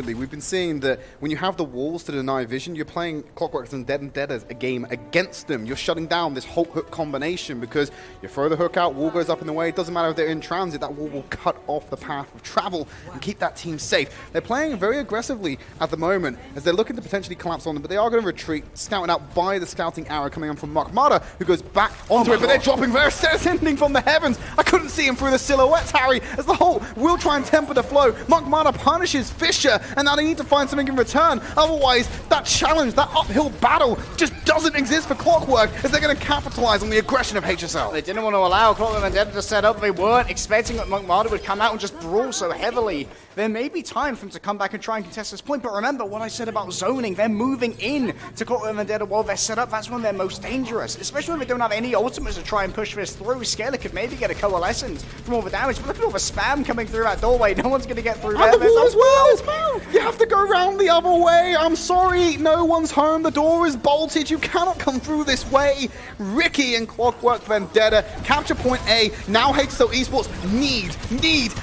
We've been seeing that when you have the walls to deny vision, you're playing Clockwork Vendetta a game against them. You're shutting down this hook combination because you throw the hook out, wall goes up in the way. It doesn't matter if they're in transit, that wall will cut off the path of travel and keep that team safe. They're playing very aggressively at the moment as they're looking to potentially collapse on them, but they are going to retreat, scouting out by the scouting arrow coming on from Mukmada, who goes back onto it, but they're dropping very sending from the heavens. I couldn't see him through the silhouettes, Harry, as the whole will try and temper the flow. Mukmada punishes Fisher, and now they need to find something in return. Otherwise, that challenge, that uphill battle just doesn't exist for Clockwork as they're going to capitalize on the aggression of HSL. They didn't want to allow Clockwork Vendetta to set up. They weren't expecting that Mukmada would come out and just brawl so heavily. There may be time for them to come back and try and contest this point, but remember what I said about zoning. They're moving in to Clockwork Vendetta while they're set up. That's when they're most dangerous, especially when they don't have any ultimates to try and push this through. Scaler could maybe get a coalescence from all the damage, but look at all the spam coming through that doorway. No one's going to get through there. And the wall as well. You have to go around the other way. I'm sorry, no one's home. The door is bolted. You cannot come through this way. Ricky and Clockwork Vendetta capture point A. Now HSL Esports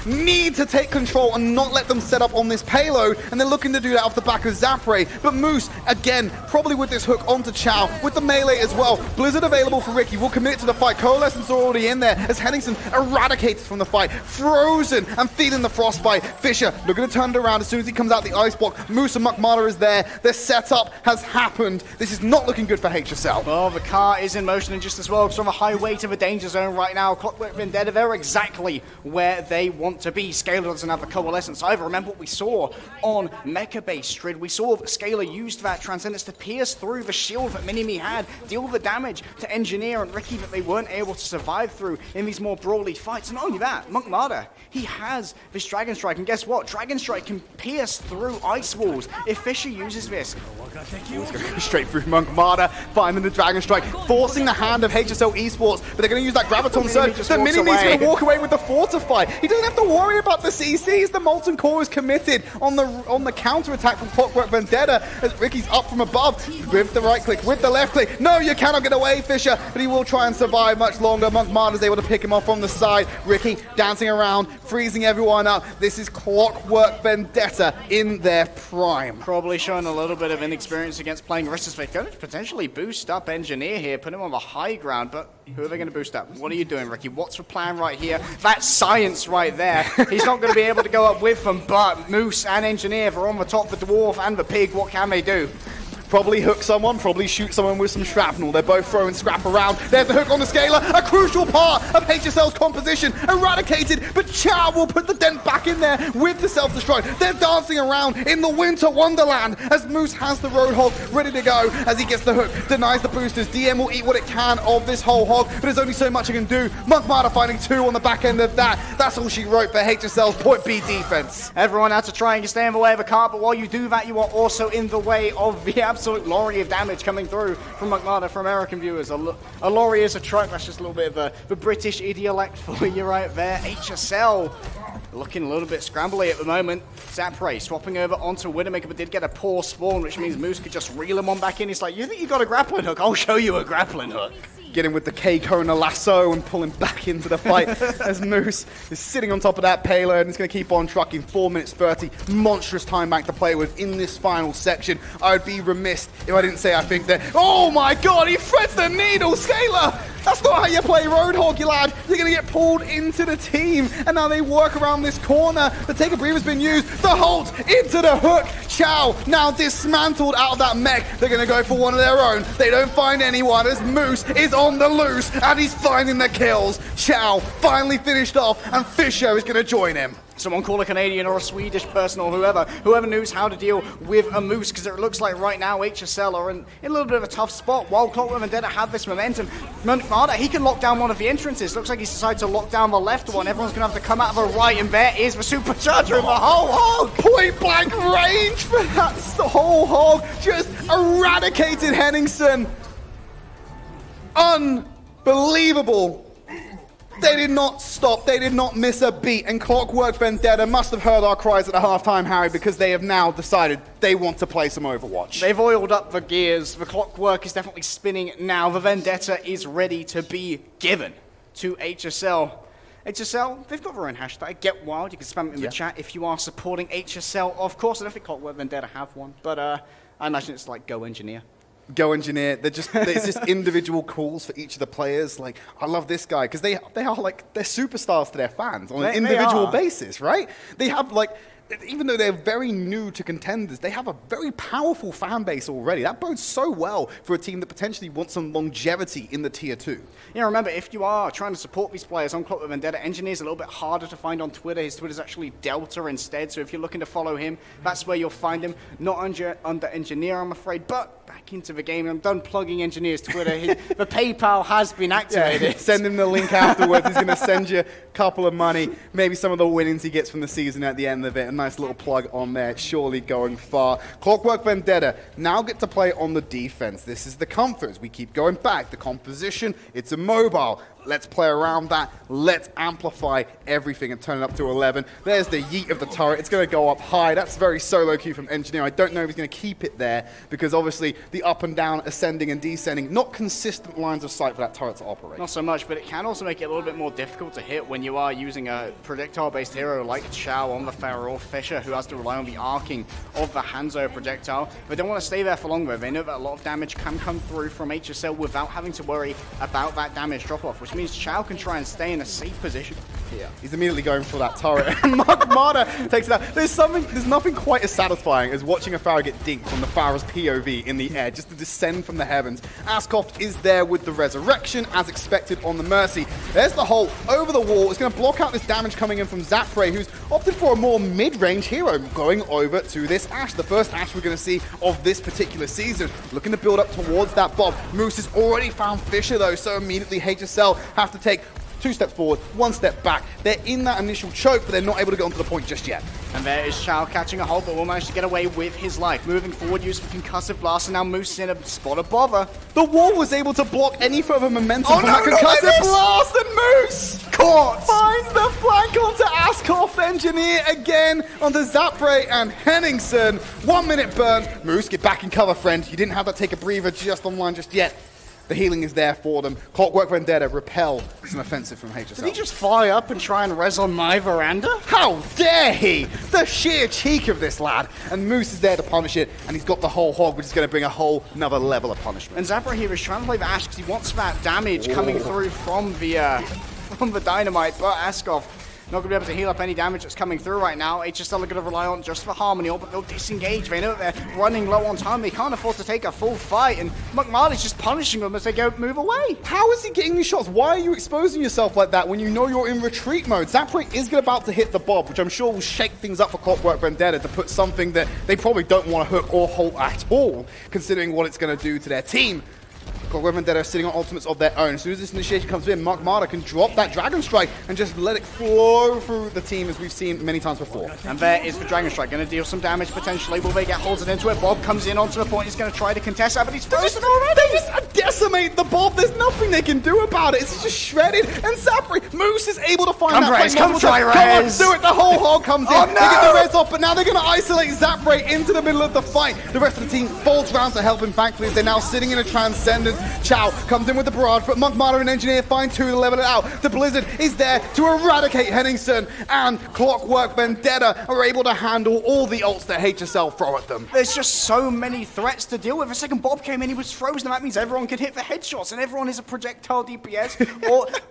need to take control and not let them set up on this payload, and they're looking to do that off the back of Zapre. But Moose, again, probably with this hook onto Chow, with the melee as well. Blizzard available for Ricky, will commit to the fight. Coalescence are already in there as Henningsen eradicates from the fight. Frozen and feeling the frostbite. Fisher looking to turn it around as soon as he comes out the ice block. Moose and Mukmada is there. Their setup has happened. This is not looking good for HSL. Well, the car is in motion and just as well. It's on the highway to the danger zone right now. Clockwork Vendetta, they're exactly where they want to be. Scaler doesn't have the coalescence either. Remember what we saw on Mecha Base Tridd. We saw that Scaler used that Transcendence to pierce through the shield that Minimi had, deal the damage to Engineer and Ricky that they weren't able to survive through in these more brawly fights. And not only that, Mukmada, he has this Dragon Strike, and guess what? Dragon Strike can pierce through ice walls. If Fisher uses this, it's going to go straight through Mukmada, finding the Dragon Strike, forcing the hand of HSL Esports, but they're going to use that Graviton Surge. The Minimi's going to walk away with the Fortify. He doesn't have to worry about the CCs. The Molten Core is committed on the counter attack from Clockwork Vendetta as Ricky's up from above with the right click, with the left click. No, you cannot get away, Fisher, but he will try and survive much longer. Mukmada's able to pick him off from the side. Ricky dancing around, freezing everyone up. This is Clockwork Vendetta in their prime. Probably showing a little bit of inexperience against playing Ristus. They're going to potentially boost up Engineer here, put him on the high ground, but who are they going to boost up? What are you doing, Ricky? What's the plan right here? That's science right there. He's not going to be able to go up with them, but Moose and Engineer are on the top, the Dwarf and the Pig. What can they do? Probably hook someone, probably shoot someone with some shrapnel. They're both throwing scrap around. There's the hook on the Scaler, a crucial part of HSL's composition. Eradicated, but Chow will put the dent back in there with the self-destruct. They're dancing around in the winter wonderland as Moose has the Roadhog ready to go as he gets the hook, denies the boosters. DM will eat what it can of this whole hog, but there's only so much it can do. Mukmada finding two on the back end of that. That's all she wrote for HSL's point B defense. Everyone had to try and stay in the way of a car, but while you do that, you are also in the way of the absolute lorry of damage coming through from Mukmada for American viewers. A lorry is a truck. That's just a little bit of the British idiolect for you right there. HSL looking a little bit scrambly at the moment. Zapre swapping over onto Widowmaker, but did get a poor spawn, which means Moose could just reel him on back in. He's like, you think you got a grappling hook? I'll show you a grappling hook. Get him with the K-Kona lasso and pull him back into the fight as Moose is sitting on top of that payload and it's going to keep on trucking. 4 minutes 30, monstrous time back to play with in this final section. I would be remiss if I didn't say I think that, oh my god, he threads the needle, Scaler! That's not how you play Roadhog, you lad. You're going to get pulled into the team. And now they work around this corner. The take a breather's been used. The Holt into the hook. Chow now dismantled out of that mech. They're going to go for one of their own. They don't find anyone as Moose is on the loose. And he's finding the kills. Chow finally finished off. And Fisher is going to join him. Someone call a Canadian or a Swedish person or whoever knows how to deal with a Moose, because it looks like right now HSL are in a little bit of a tough spot. While Clockwork Vendetta have this momentum, Mukmada, he can lock down one of the entrances. Looks like he's decided to lock down the left one. Everyone's going to have to come out of the right, and there is the supercharger of the whole hog. Point blank range for that whole hog. Just eradicated Henningsen. Unbelievable. They did not stop, they did not miss a beat, and Clockwork Vendetta must have heard our cries at the halftime, Harry, because they have now decided they want to play some Overwatch. They've oiled up the gears, the Clockwork is definitely spinning now, the Vendetta is ready to be given to HSL. HSL, they've got their own hashtag, Get Wild. You can spam it in the chat if you are supporting HSL. Of course, I don't think Clockwork Vendetta have one, but I imagine it's like Go Engineer. Go Engineer. It's just individual calls for each of the players. Like, I love this guy because they are like, they're superstars to their fans on an individual basis, right? They have like, even though they're very new to Contenders, they have a very powerful fan base already. That bodes so well for a team that potentially wants some longevity in the Tier 2. Yeah, remember, if you are trying to support these players on Clockwork Vendetta, Engineer's a little bit harder to find on Twitter. His Twitter's actually Delta instead, so if you're looking to follow him, that's where you'll find him. Not under Engineer, I'm afraid, but back into the game. I'm done plugging Engineer's Twitter. The PayPal has been activated. Yeah, send him the link afterwards. He's going to send you a couple of money, maybe some of the winnings he gets from the season at the end of it. A nice little plug on there, surely going far. Clockwork Vendetta now get to play on the defense. This is the comforts. We keep going back. The composition, it's a mobile. Let's play around that. Let's amplify everything and turn it up to 11. There's the yeet of the turret. It's going to go up high. That's very solo queue from Engineer. I don't know if he's going to keep it there because obviously the up and down, ascending and descending, not consistent lines of sight for that turret to operate. Not so much, but it can also make it a little bit more difficult to hit when you are using a projectile-based hero like Chow on the Pharaoh or Fisher, who has to rely on the arcing of the Hanzo projectile. They don't want to stay there for longer. They know that a lot of damage can come through from HSL without having to worry about that damage drop-off, which means Chow can try and stay in a safe position here. He's immediately going for that turret. Magmata takes it out. There's nothing quite as satisfying as watching a Pharaoh get dinked from the Pharaoh's POV in the air, just to descend from the heavens. Askoft is there with the resurrection, as expected on the Mercy. There's the hole over the wall. It's going to block out this damage coming in from Zapre, who's opted for a more mid-range hero, going over to this Ashe. The first Ashe we're going to see of this particular season. Looking to build up towards that Bob. Moose has already found Fisher, though, so immediately HSL have to take 2 steps forward, 1 step back. They're in that initial choke, but they're not able to get onto the point just yet. And there is Chow catching a hold, but will manage to get away with his life. Moving forward, use for concussive blast, and now Moose in a spot of bother. The wall was able to block any further momentum from that concussive blast, and Moose caught! Finds the flank onto Askoff. Engineer again onto Zapre and Henningsen. 1 minute burn. Moose, get back in cover, friend. You didn't have to take a breather just online just yet. The healing is there for them. Clockwork Vendetta repel some offensive from HSL. Did he just fly up and try and res on my veranda? How dare he! The sheer cheek of this lad. And Moose is there to punish it, and he's got the whole hog, which is going to bring a whole another level of punishment. And Zapra here is trying to play the Ashe because he wants that damage coming through from the Dynamite, but Askoff not going to be able to heal up any damage that's coming through right now. HSL are going to rely on just for Harmony, but they'll disengage. They know that they're running low on time. They can't afford to take a full fight, and McMarley's just punishing them as they go move away. How is he getting these shots? Why are you exposing yourself like that when you know you're in retreat mode? Zapre is about to hit the Bob, which I'm sure will shake things up for Clockwork Vendetta to put something that they probably don't want to hook or hold at all, considering what it's going to do to their team. Clockwork Vendetta are sitting on ultimates of their own. As soon as this initiation comes in, Mark Marta can drop that Dragon Strike and just let it flow through the team as we've seen many times before. And there is the Dragon Strike, going to deal some damage potentially. Will they get halted into it? Bob comes in onto the point. He's going to try to contest that, but he's frozen already. They just decimate the Bob. There's nothing they can do about it. It's just shredded. And Zapre, Moose is able to find that res, come try res. Come on, do it. The whole hog comes in. No. They get the res off, but now they're going to isolate Zapre into the middle of the fight. The rest of the team folds round to help him, thankfully, as they're now sitting in a Transcendence. Chow comes in with the barrage, but Monk Marta and Engineer find 2 to level it out. The Blizzard is there to eradicate Henningsen, and Clockwork Vendetta are able to handle all the ults that HSL throw at them. There's just so many threats to deal with. A second Bob came in, he was frozen, and that means everyone can hit for headshots, and everyone is a projectile DPS,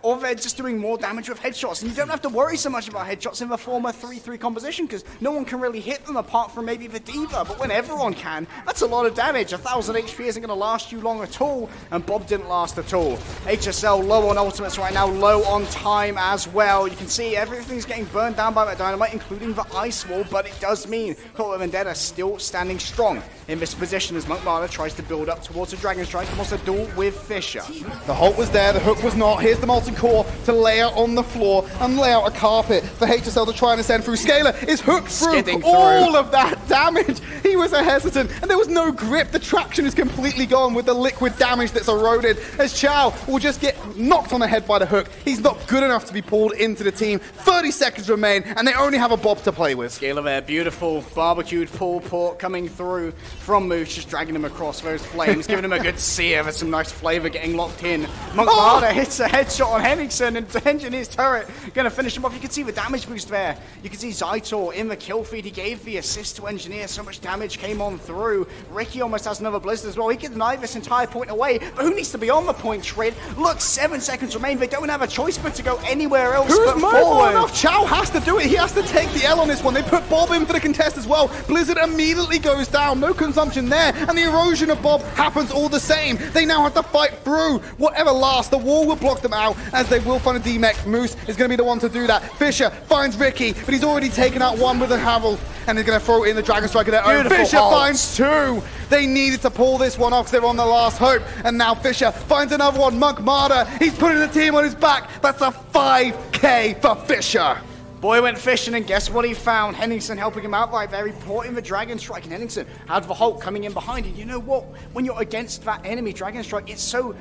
or they're just doing more damage with headshots. And you don't have to worry so much about headshots in the former 3-3 composition, because no one can really hit them apart from maybe the D.Va, but when everyone can, that's a lot of damage. 1,000 HP isn't going to last you long at all, and Bob didn't last at all. HSL low on ultimates right now, low on time as well. You can see everything's getting burned down by that Dynamite, including the Ice Wall, but it does mean Clockwork Vendetta still standing strong in this position as Monk Marta tries to build up towards a Dragon Strike and wants to duel with Fisher. The Hulk was there, the hook was not. Here's the Molten Core to lay out on the floor and lay out a carpet for HSL to try and ascend through. Scaler is hooked through all of that damage. He was hesitant, and there was no grip. The traction is completely gone with the liquid damage damage that's eroded as Chow will just get knocked on the head by the hook. He's not good enough to be pulled into the team. 30 seconds remain, and they only have a Bob to play with. Scalar there, beautiful barbecued pulled pork coming through from Moose, just dragging him across those flames, giving him a good sear with some nice flavor getting locked in. Monkmada hits a headshot on Henningsen, and the Engineer's turret going to finish him off. You can see the damage boost there. You can see Zaitor in the kill feed. He gave the assist to Engineer. So much damage came on through. Ricky almost has another blizzard as well. He can deny this entire point away, but who needs to be on the point, Tridd? Look, 7 seconds remain. They don't have a choice but to go anywhere else but forward. Enough? Chow has to do it. He has to take the L on this one. They put Bob in for the contest as well. Blizzard immediately goes down. No consumption there, and the erosion of Bob happens all the same. They now have to fight through whatever lasts. The wall will block them out, as they will find a D-Mech. Moose is going to be the one to do that. Fisher finds Ricky, but he's already taken out one with a Havel, and they're going to throw in the Dragon Strike of their own. Fisher finds two. They needed to pull this one off because they're on the last hope, and now Fisher finds another one. Monkmada, he's putting the team on his back. That's a 5K for Fisher. Boy went fishing, and guess what he found? Henningsen helping him out right there. He brought in the Dragon Strike, and Henningsen had the Hulk coming in behind. And you know what? When you're against that enemy Dragon Strike, it's so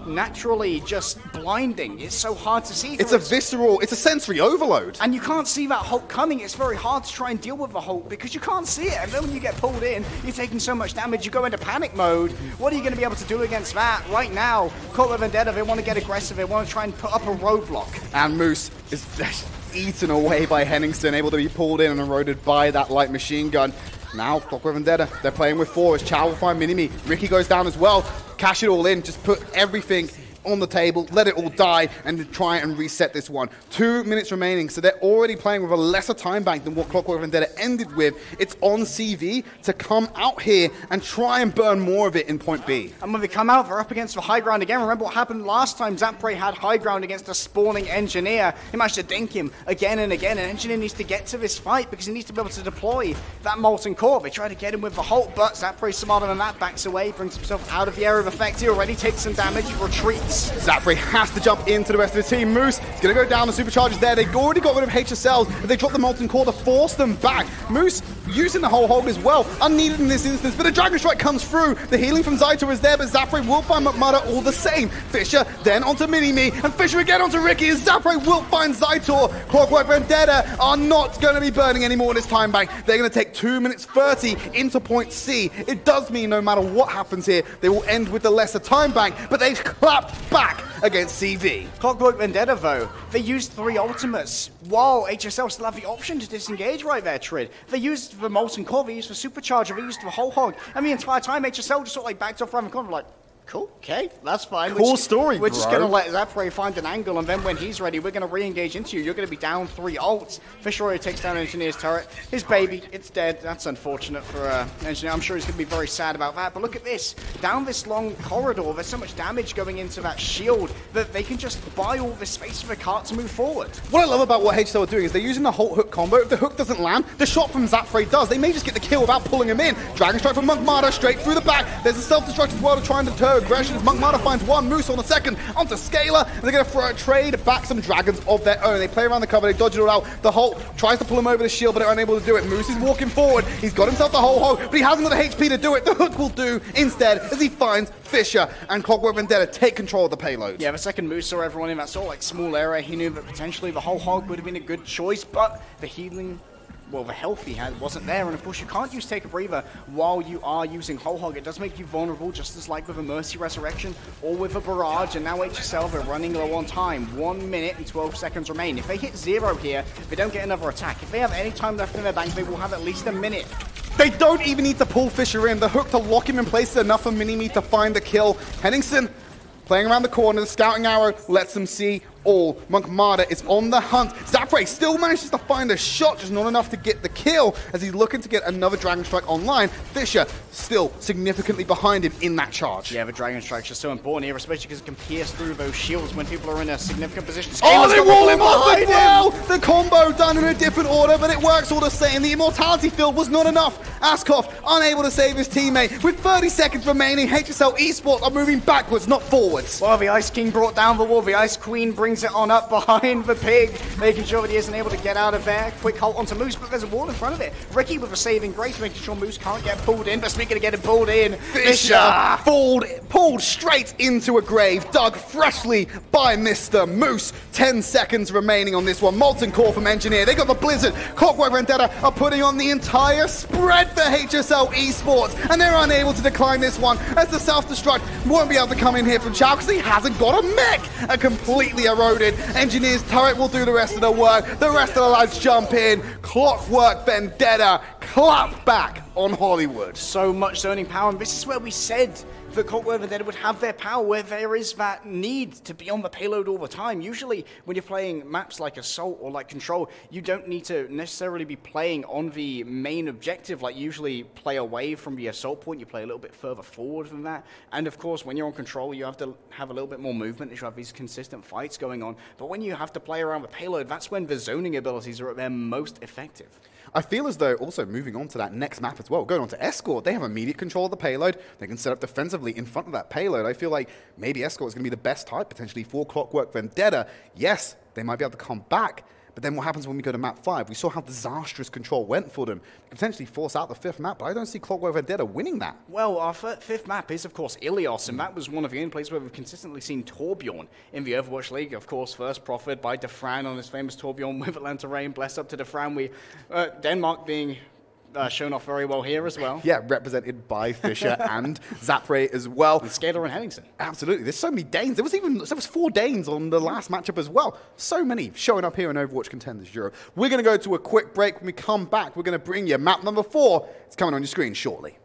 naturally just blinding. It's so hard to see. It's a visceral, it's a sensory overload. And you can't see that Hulk coming. It's very hard to try and deal with the Hulk because you can't see it. And then when you get pulled in, you're taking so much damage, you go into panic mode. What are you going to be able to do against that? Right now, Clockwork Vendetta, they want to get aggressive. They want to try and put up a roadblock. And Moose is eaten away by Henningsen, able to be pulled in and eroded by that light machine gun. Now, Clockwork Vendetta, they're playing with 4 as Chow will find Minimi. Ricky goes down as well. Cash it all in, just put everything on the table, let it all die, and try and reset this one. 2 minutes remaining, so they're already playing with a lesser time bank than what Clockwork Vendetta ended with. It's on CV to come out here and try and burn more of it in point B. And when they come out, they're up against the high ground again. Remember what happened last time? Zapre had high ground against a spawning Engineer. He managed to dink him again and again, and Engineer needs to get to this fight because he needs to be able to deploy that Molten Core. They try to get him with the Hulk, but Zapre's smarter than that, backs away, brings himself out of the area of effect. He already takes some damage, retreats. Zapre has to jump into the rest of the team. Moose is going to go down. The superchargers there. They've already got rid of HSLs, but they dropped the Molten Core to force them back. Moose using the whole hog as well, unneeded in this instance, but the Dragon Strike comes through. The healing from Zaito is there, but Zapre will find McMurder all the same. Fisher then onto Mini-Me, and Fisher again onto Ricky, and Zapre will find Zaito. Clockwork Vendetta are not going to be burning anymore in this time bank. They're going to take 2 minutes 30 into point C. It does mean no matter what happens here, they will end with the lesser time bank, but they've clapped back against CV. Clockwork Vendetta, though, they used 3 ultimates, while HSL still have the option to disengage right there, Tridd. They used the Molten Core, they used the Supercharger, they used the whole hog, and the entire time HSL just sort of like backed off around the corner, like, cool, okay, that's fine. Cool story, We're just going to let Zapre find an angle, and then when he's ready, we're going to re-engage into you. You're going to be down 3 ults. Fisher already takes down Engineer's turret. His baby, it's dead. That's unfortunate for Engineer. I'm sure he's going to be very sad about that. But look at this. Down this long corridor, there's so much damage going into that shield that they can just buy all this space for the cart to move forward. What I love about what HSL are doing is they're using the Hulk hook combo. If the hook doesn't land, the shot from Zapre does. They may just get the kill without pulling him in. Dragon Strike from Monkmada straight through the back. There's a self-destruct as well to try and deter aggression. Monkmada finds one, Moose on the second, onto Scalar, and they're going to throw a trade back some dragons of their own. They play around the cover, they dodge it all out. The Hulk tries to pull him over the shield, but they're unable to do it. Moose is walking forward. He's got himself the whole hog, but he hasn't got the HP to do it. The hook will do instead as he finds Fisher and Clockwork Vendetta take control of the payload. Yeah, the second Moose saw everyone in that sort of like small area. He knew that potentially the whole hog would have been a good choice, but the healing, well, the health he had wasn't there, and of course you can't use Take a Breather while you are using Whole Hog. It does make you vulnerable, just as like with a Mercy Resurrection or with a Barrage, and now HSL, they're running low on time. 1 minute and 12 seconds remain. If they hit 0 here, they don't get another attack. If they have any time left in their bank, they will have at least a minute. They don't even need to pull Fisher in. The hook to lock him in place is enough for Mini-Me to find the kill. Henningsen playing around the corner, the scouting arrow lets them see all. Monkmada is on the hunt. Zapre still manages to find a shot, just not enough to get the kill as he's looking to get another Dragon Strike online. Fisher still significantly behind him in that charge. Yeah, the Dragon Strike's just so important here, especially because it can pierce through those shields when people are in a significant position. Oh, they wall him off as well! The combo done in a different order, but it works all the same. The Immortality field was not enough. Askov unable to save his teammate. With 30 seconds remaining, HSL Esports are moving backwards, not forwards. Well, the Ice King brought down the wall. The Ice Queen brings brings it on up behind the pig, making sure that he isn't able to get out of there. Quick hold onto Moose, but there's a wall in front of it. Ricky with a saving grace, making sure Moose can't get pulled in, but speaking of getting pulled in, Fisher pulled straight into a grave, dug freshly by Mr. Moose. 10 seconds remaining on this one. Molten Core from Engineer. They got the Blizzard. Clockwork Vendetta are putting on the entire spread for HSL Esports, and they're unable to decline this one as the self-destruct won't be able to come in here from Chow because he hasn't got a mech. A completely eroded Engineer's turret will do the rest of the work. The rest of the lads jump in. Clockwork Vendetta clap back on Hollywood. So much zoning power, and this is where we said that Clockwork Vendetta would have their power, where there is that need to be on the payload all the time. Usually, when you're playing maps like Assault or like Control, you don't need to necessarily be playing on the main objective, like usually play away from the Assault point, you play a little bit further forward than that. And of course, when you're on Control, you have to have a little bit more movement as you have these consistent fights going on. But when you have to play around the payload, that's when the zoning abilities are at their most effective. I feel as though, also moving on to that next map as well, going on to Escort, they have immediate control of the payload. They can set up defensively in front of that payload. I feel like maybe Escort is going to be the best type potentially for Clockwork Vendetta. Yes, they might be able to come back, but then what happens when we go to map 5? We saw how disastrous control went for them. They could potentially force out the 5th map, but I don't see Clockwork Vendetta winning that. Well, our 5th map is, of course, Ilios, and that was one of the only places where we've consistently seen Torbjorn in the Overwatch League. Of course, first profit by Defran on his famous Torbjorn with Atlanta Rain. Bless up to Defran. Denmark being shown off very well here as well. Yeah, represented by Fisher and Zapray as well. And Scalar and Henningsen. Absolutely. There's so many Danes. There was 4 Danes on the last matchup as well. So many showing up here in Overwatch Contenders Europe. We're going to go to a quick break. When we come back, we're going to bring you map number 4. It's coming on your screen shortly.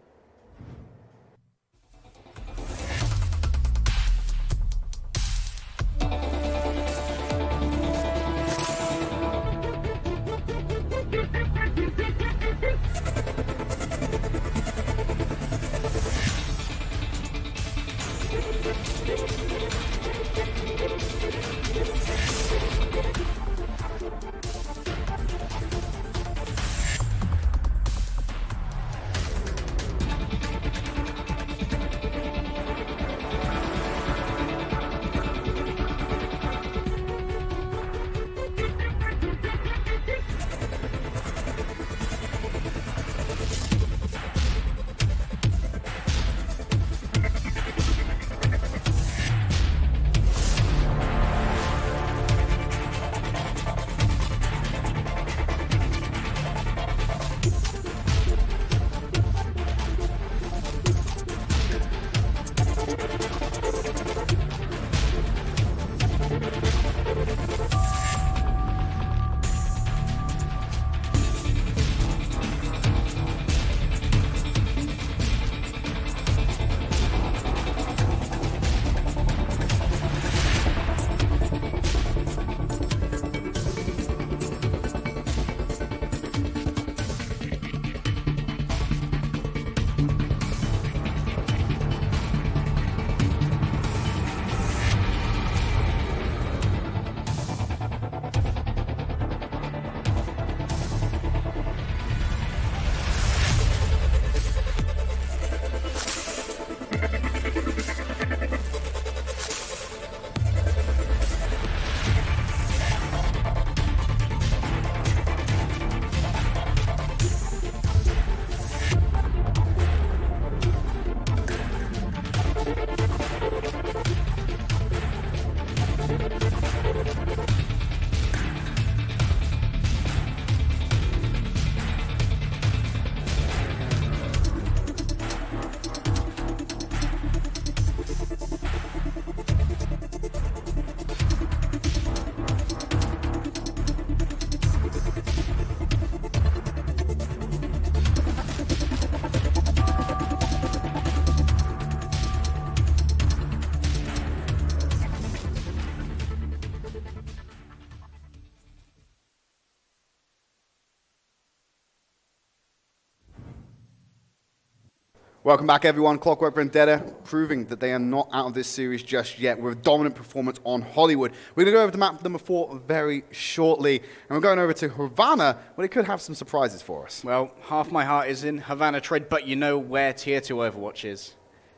Welcome back, everyone. Clockwork Vendetta proving that they are not out of this series just yet with a dominant performance on Hollywood. We're going to go over to map number 4 very shortly, and we're going over to Havana, where they could have some surprises for us. Well, half my heart is in Havana, Tridd, but you know where Tier 2 Overwatch is.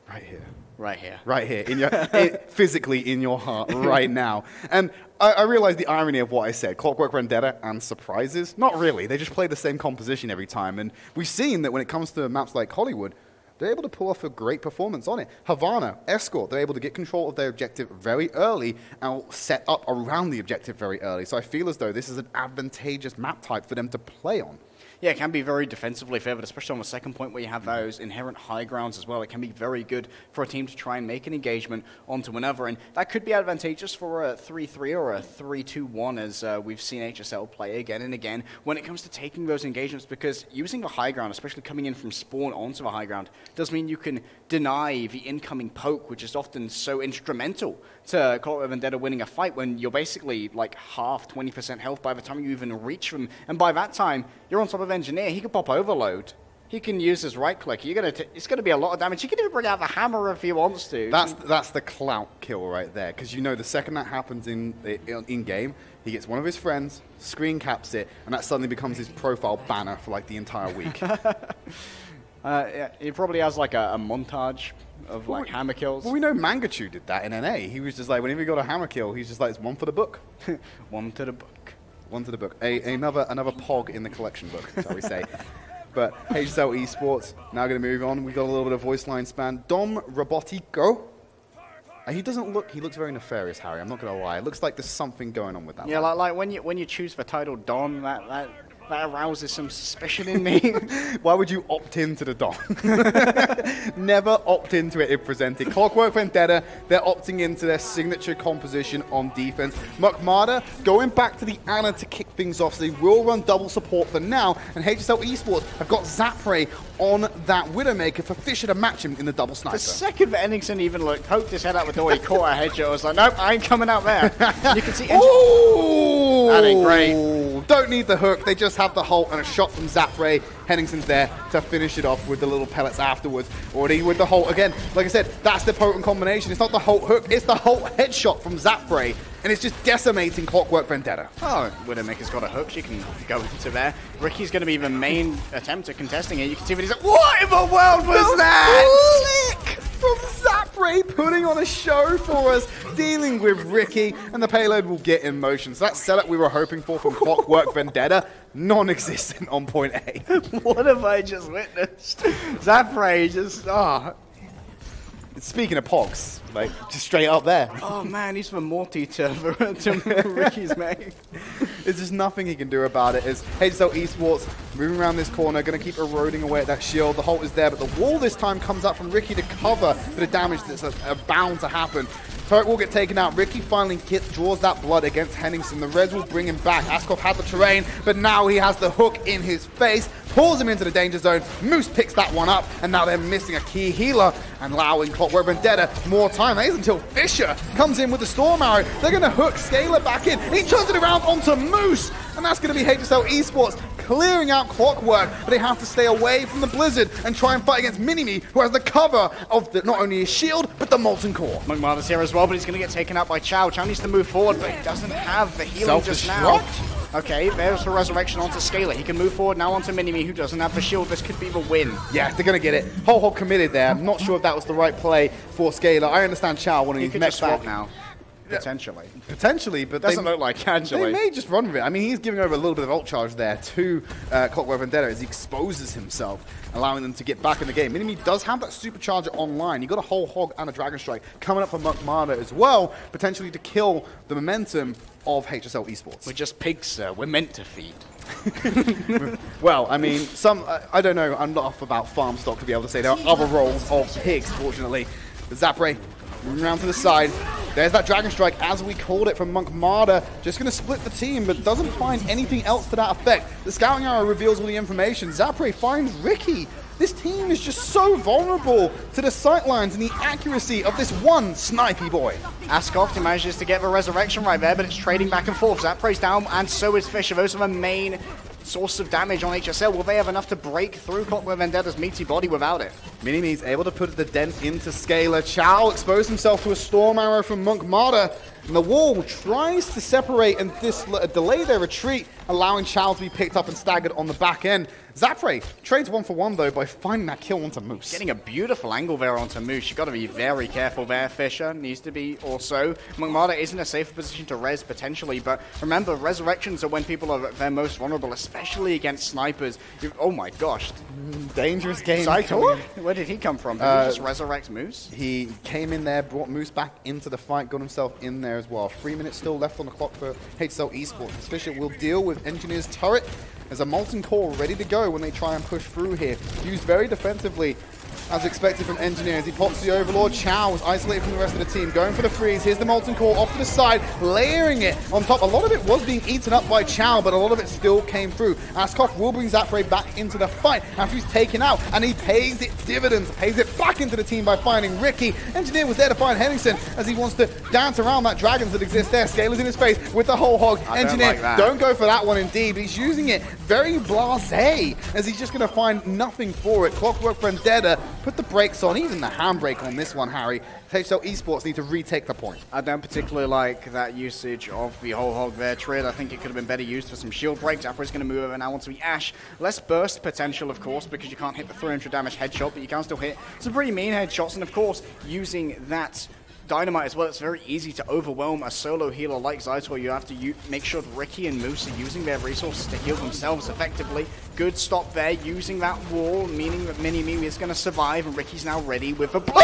Right here. Right here. Right here, in your, physically in your heart right now. And I realize the irony of what I said, Clockwork Vendetta and surprises. Not really, they just play the same composition every time. And we've seen that when it comes to maps like Hollywood, they're able to pull off a great performance on it. Havana, Escort, they're able to get control of their objective very early and set up around the objective very early. So I feel as though this is an advantageous map type for them to play on. Yeah, it can be very defensively favored, especially on the second point where you have those inherent high grounds as well. It can be very good for a team to try and make an engagement onto another, and that could be advantageous for a 3-3 or a 3-2-1, as we've seen HSL play again and again when it comes to taking those engagements, because using the high ground, especially coming in from spawn onto the high ground, does mean you can deny the incoming poke, which is often so instrumental to Clockwork Vendetta winning a fight when you're basically like half, 20% health by the time you even reach them, and by that time, you're on top of Engineer. He can pop Overload. He can use his right click. It's going to be a lot of damage. He can even bring out the hammer if he wants to. That's the clout kill right there, because you know the second that happens in game, he gets one of his friends, screen caps it, and that suddenly becomes his profile banner for like the entire week. Yeah, he probably has like a montage of like hammer kills. Well, we know Mangachu did that in NA. He was just like, whenever he got a hammer kill, he's just like, it's one for the book. One to the book. One to the book. Another pog in the collection book, shall we say. But HSL Esports, now going to move on. We've got a little bit of voice line span. Dom Robotico. He looks very nefarious, Harry. I'm not going to lie. It looks like there's something going on with that. Yeah, like when you choose the title Don, that arouses some suspicion in me. Why would you opt into the Don? Never opt into it if presented. Clockwork Vendetta, they're opting into their signature composition on defense. Mukmada going back to the Ana to kick things off, so they will run double support for now. And HSL Esports have got Zapre on that Widowmaker for Fisher to match him in the double sniper. The second that Enningson even poked his head out the door, he caught a headshot. I was like, nope, I ain't coming out there. You can see. Ooh! That ain't great. Don't need the hook. They just have the Holt and a shot from Zapre. Henningson's there to finish it off with the little pellets afterwards. Already with the Holt. Again, like I said, that's the potent combination. It's not the Holt hook, it's the Holt headshot from Zapre. And it's just decimating Clockwork Vendetta. Oh, Widowmaker's got a hook. She can go into there. Ricky's going to be the main attempt at contesting it. You can see that he's like, what in the world was that? Flick from Zapre putting on a show for us, dealing with Ricky, and the payload will get in motion. So that setup we were hoping for from Clockwork Vendetta, non-existent on point A. What have I just witnessed? Zapre just, Speaking of pogs, like, just straight up there. Oh man, he's the Morty to Ricky's mate. There's just nothing he can do about it. As HSL Esports moving around this corner, going to keep eroding away at that shield. The Holt is there, but the wall this time comes up from Ricky to cover for the damage that's bound to happen. Turret will get taken out. Ricky finally draws that blood against Henningson. The Reds will bring him back. Askov had the terrain, but now he has the hook in his face. Pulls him into the danger zone. Moose picks that one up, and now they're missing a key healer and allowing Clockwork Vendetta more time. That is until Fisher comes in with the Storm Arrow. They're going to hook Scaler back in. He turns it around onto Moose, and that's going to be HSL Esports clearing out Clockwork, but they have to stay away from the Blizzard and try and fight against Minimi, who has the cover of not only his shield, but the Molten Core. Mukmada's here as well, but he's going to get taken out by Chow. Chow needs to move forward, but he doesn't have the healing just now. Okay, there's the resurrection onto Scaler. He can move forward now onto Minimi, who doesn't have the shield. This could be the win. Yeah, they're going to get it. Whole committed there. I'm not sure if that was the right play for Scaler. I understand Chow wanting his mech back now. Potentially. Potentially, but doesn't look like actually. They may just run with it. I mean, he's giving over a little bit of ult charge there to Clockwork Vendetta as he exposes himself, allowing them to get back in the game. Minimi does have that supercharger online. You got a whole hog and a Dragon Strike coming up for Mukmada as well, potentially to kill the momentum of HSL Esports. We're just pigs, sir. We're meant to feed. Well, I mean, I don't know. I'm not off about farm stock to be able to say there are other roles of pigs, fortunately. But Zapre moving around to the side. There's that Dragon Strike, as we called it, from Mukmada. Just going to split the team, but doesn't find anything else to that effect. The Scouting Arrow reveals all the information. Zapre finds Ricky. This team is just so vulnerable to the sightlines and the accuracy of this one snipey boy. Askov, he manages to get the resurrection right there, but it's trading back and forth. Zapre's down, and so is Fisher. Those are the main source of damage on HSL. Will they have enough to break through Clockwork Vendetta's meaty body without it? Minimi's able to put the dent into Scaler. Chow exposed himself to a Storm Arrow from Mukmada. And the wall tries to separate and delay their retreat, allowing Chow to be picked up and staggered on the back end. Zapre trades 1 for 1 though by finding that kill onto Moose. Getting a beautiful angle there onto Moose. You've got to be very careful there. Fisher needs to be also. McMarder is in a safer position to res potentially, but remember, resurrections are when people are at their most vulnerable, especially against snipers. Oh my gosh. Dangerous game. Saito? Where did he come from? Did he just resurrect Moose? He came in there, brought Moose back into the fight, got himself in there as well. 3 minutes still left on the clock for HSL Esports. Fisher will deal with Engineer's turret. There's a Molten Core ready to go when they try and push through here. Used very defensively, as expected from Engineers. He pops the Overlord. Chow is isolated from the rest of the team. Going for the freeze. Here's the Molten Core off to the side, layering it on top. A lot of it was being eaten up by Chow, but a lot of it still came through. Askoff will bring Zapre back into the fight after he's taken out, and he pays it dividends, pays it back into the team by finding Ricky. Engineer was there to find Henningsen as he wants to dance around that dragons that exist there. Scaler's in his face with the whole hog. Engineer, don't go for that one indeed, but he's using it very blasé, as he's just going to find nothing for it. Clockwork Vendetta put the brakes on, even the handbrake on this one, Harry. HSL Esports need to retake the point. I don't particularly like that usage of the whole hog there, Tridd. I think it could have been better used for some shield breaks. Zapper is going to move over now onto the Ash. Less burst potential, of course, because you can't hit the 300 damage headshot, but you can still hit some pretty mean headshots. And of course, using that Dynamite as well, it's very easy to overwhelm a solo healer like Zaito. You have to make sure Ricky and Moose are using their resources to heal themselves effectively. Good stop there, using that wall, meaning that Mini-Me is going to survive, and Ricky's now ready with a blazing!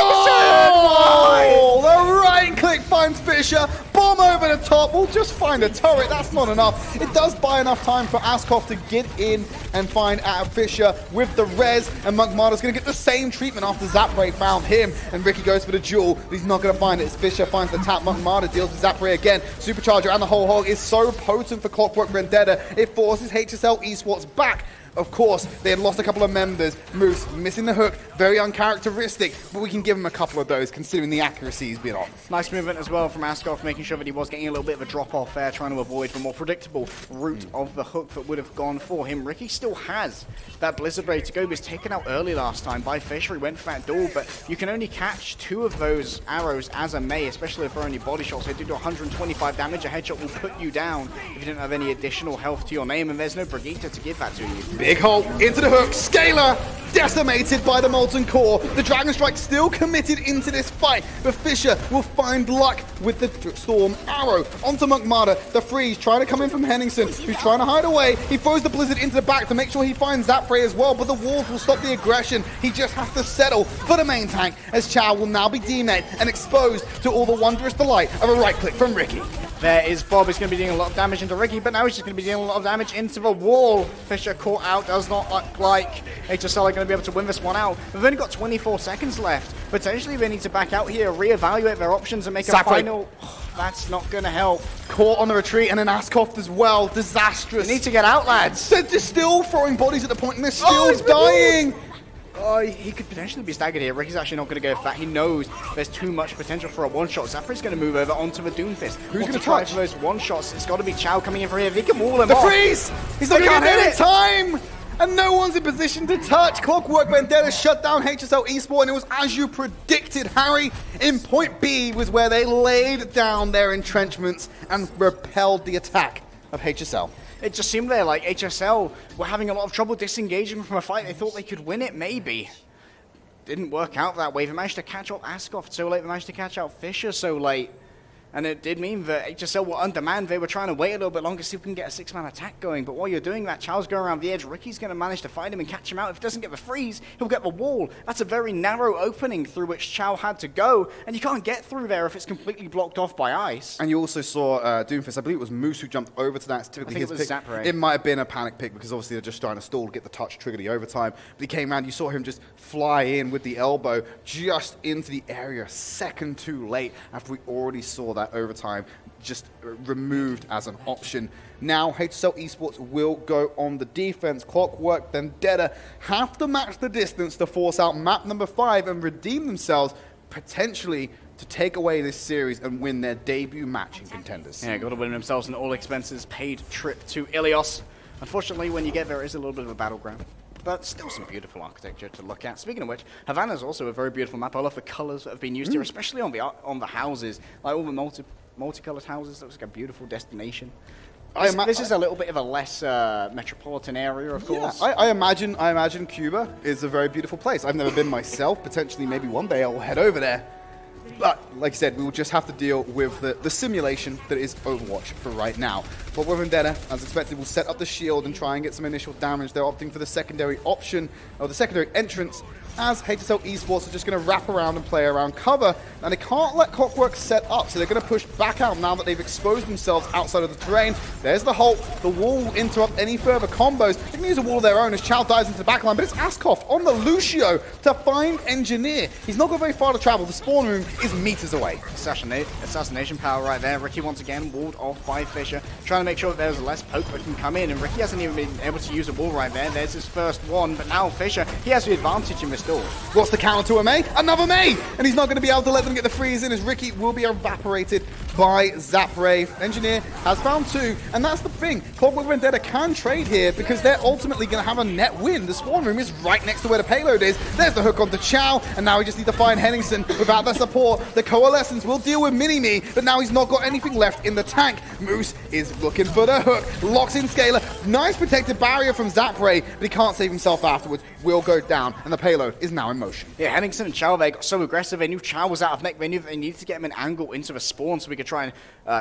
Oh, the right click finds Fisher. Bomb over the top. We'll just find a turret. That's not enough. It does buy enough time for Askoff to get in and find Fisher with the res, and McMarder's going to get the same treatment after Zapre found him, and Ricky goes for the jewel. He's not going to find it as Fisher finds the tap. McMarder deals with Zapre again. Supercharger and the whole hog is so potent for Clockwork Vendetta. It forces HSL Esports back. Of course, they had lost a couple of members. Moose missing the hook, very uncharacteristic, but we can give him a couple of those considering the accuracy he's been on. Nice movement as well from Askoff, making sure that he was getting a little bit of a drop-off there, trying to avoid the more predictable route of the hook that would have gone for him. Ricky still has that Blizzard ready to go. He was taken out early last time by Fisher. He went for that duel, but you can only catch 2 of those arrows as a Mei, especially if they're only body shots. They do 125 damage. A headshot will put you down if you don't have any additional health to your name, and there's no Brigitte to give that to you. Big hole into the hook. Scaler decimated by the Molten Core. The Dragon Strike still committed into this fight, but Fisher will find luck with the Storm Arrow. Onto McMarder. The freeze trying to come in from Henningsen, who's trying to hide away. He throws the Blizzard into the back to make sure he finds Zapre as well, but the walls will stop the aggression. He just has to settle for the main tank, as Chow will now be demed and exposed to all the wondrous delight of a right click from Ricky. There is Bob. He's going to be dealing a lot of damage into Ricky, but now he's just going to be dealing a lot of damage into the wall. Fisher caught out. Does not look like HSL are going to be able to win this one out. We've only got 24 seconds left. Potentially they need to back out here, reevaluate their options, and make a final... That's not going to help. Caught on the retreat, and an Askoff as well. Disastrous. They need to get out, lads. They're just still throwing bodies at the point, and they're still dying. Oh, he could potentially be staggered here. Ricky's actually not going to go for that. He knows there's too much potential for a one-shot. Zapre's going to move over onto the Doomfist. Who's going to try touch for those one-shots? It's got to be Chow coming in for here. He can wall him off. The freeze! He's not going to hit it. Time! And no one's in position to touch. Clockwork Vendetta shut down HSL Esports, and it was as you predicted, Harry. In point B was where they laid down their entrenchments and repelled the attack of HSL. It just seemed there like HSL were having a lot of trouble disengaging from a fight. They thought they could win it, maybe. Didn't work out that way. They managed to catch up Askoff so late. They managed to catch out Fisher so late. And it did mean that HSL were undermanned. They were trying to wait a little bit longer, see if we can get a 6-man attack going. But while you're doing that, Chow's going around the edge. Ricky's going to manage to find him and catch him out. If he doesn't get the freeze, he'll get the wall. That's a very narrow opening through which Chow had to go. And you can't get through there if it's completely blocked off by ice. And you also saw Doomfist. I believe it was Moose who jumped over to that. It's typically his pick. Zapre. It might have been a panic pick because obviously they're just trying to stall to get the touch, trigger the overtime. But he came around. You saw him just fly in with the elbow just into the area a second too late after we already saw that overtime just removed as an option. Now HSL Esports will go on the defense. Clockwork Vendetta have to match the distance to force out map number 5 and redeem themselves, potentially to take away this series and win their debut match in Contenders. Yeah, got to win themselves an all-expenses paid trip to Ilios. Unfortunately, when you get there, it is a little bit of a battleground. But still some beautiful architecture to look at. Speaking of which, Havana's also a very beautiful map. I love the colors that have been used here, especially on the houses, like all the multicolored houses. Looks like a beautiful destination. This is a little bit of a less metropolitan area, of course. Yeah, I imagine Cuba is a very beautiful place. I've never been myself. Potentially, maybe one day I'll head over there. But, like I said, we will just have to deal with the simulation that is Overwatch for right now. Clockwork Vendetta, as expected, will set up the shield and try and get some initial damage. They're opting for the secondary option, or the secondary entrance, as HSL Esports are just going to wrap around and play around cover. And they can't let Clockwork set up, so they're going to push back out now that they've exposed themselves outside of the terrain. There's the Hulk. The wall will interrupt any further combos. They can use a wall of their own as Chow dives into the backline, but it's Askoff on the Lucio to find Engineer. He's not got very far to travel. The spawn room is meters away. Assassination power right there. Ricky once again walled off by Fisher, trying to make sure that there's less poke that can come in, and Ricky hasn't even been able to use a wall right there. There's his first one, but now Fisher, he has the advantage in restore. What's the counter to a May? Another May! And he's not going to be able to let them get the freeze in, as Ricky will be evaporated by Zapray. Engineer has found two, and that's the thing. Clockwork Vendetta can trade here because they're ultimately going to have a net win. The spawn room is right next to where the payload is. There's the hook onto Chow, and now we just need to find Henningsen. Without the support, the Coalescence will deal with Mini-Me, but now he's not got anything left in the tank. Moose is looking for the hook, locks in Scaler. Nice protected barrier from Zapray, but he can't save himself afterwards. Will go down, and the payload is now in motion. Yeah, Henningsen and Chow, they got so aggressive. They knew Chow was out of mech. They knew that they needed to get him an angle into the spawn so we could try and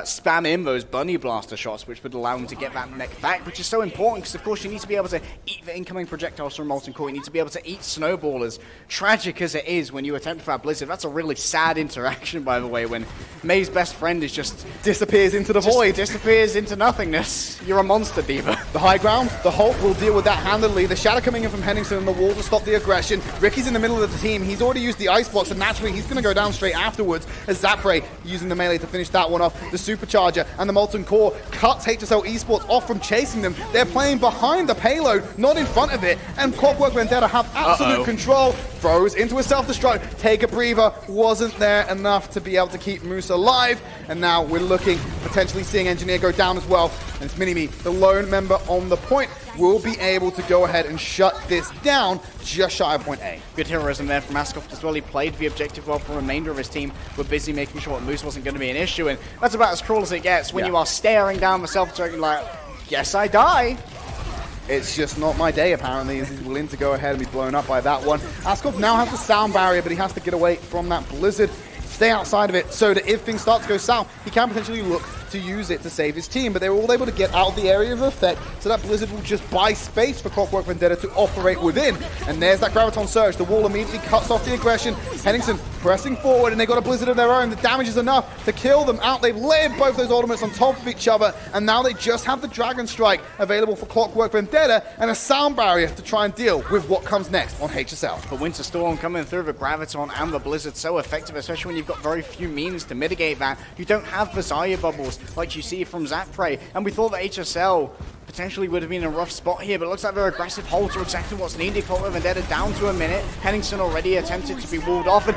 spam in those bunny blaster shots, which would allow him to get that mech back, which is so important because, of course, you need to be able to eat the incoming projectiles from Molten Core. You need to be able to eat snowballers. Tragic as it is when you attempt for that Blizzard. That's a really sad interaction, by the way, when May's best friend is just disappears into the void. Disappears into nothingness. You're a monster, Diva. The high ground, the Hulk will deal with that handily. The shadow coming in from Henningsen on the wall to stop the aggression. Ricky's in the middle of the team. He's already used the ice box, and naturally he's going to go down straight afterwards as Zapray using the melee to finish that one off. The supercharger and the Molten Core cuts HSL Esports off from chasing them. They're playing behind the payload, not in front of it, and Clockwork Vendetta have absolute control. Throws into a self-destruct. Take a breather. Wasn't there enough to be able to keep Moose alive, and now we're looking, potentially seeing Engineer go down as well. And it's Mini-Me, the lone member on the point, will be able to go ahead and shut this down just shy of point A. Good heroism there from Askoff as well. He played the objective well for the remainder of his team. We're busy making sure that Moose wasn't going to be an issue, and that's about as cruel as it gets when you are staring down the self-destruct like, yes, I die. It's just not my day, apparently, as he's willing to go ahead and be blown up by that one. Askoff now has the sound barrier, but he has to get away from that Blizzard. Stay outside of it so that if things start to go south, he can potentially look to use it to save his team, but they were all able to get out of the area of effect, so that Blizzard will just buy space for Clockwork Vendetta to operate within. And there's that Graviton Surge. The wall immediately cuts off the aggression. Henningsen pressing forward, and they got a Blizzard of their own. The damage is enough to kill them out. They've layered both those ultimates on top of each other, and now they just have the Dragon Strike available for Clockwork Vendetta and a sound barrier to try and deal with what comes next on HSL. The Winter Storm coming through, the Graviton and the Blizzard so effective, especially when you've got very few means to mitigate that. You don't have the Zarya bubbles like you see from Zapray, and we thought that HSL potentially would have been in a rough spot here, but it looks like their aggressive holds are exactly what's needed. Clockwork Vendetta down to a minute. Henningsen already attempted to be walled off, and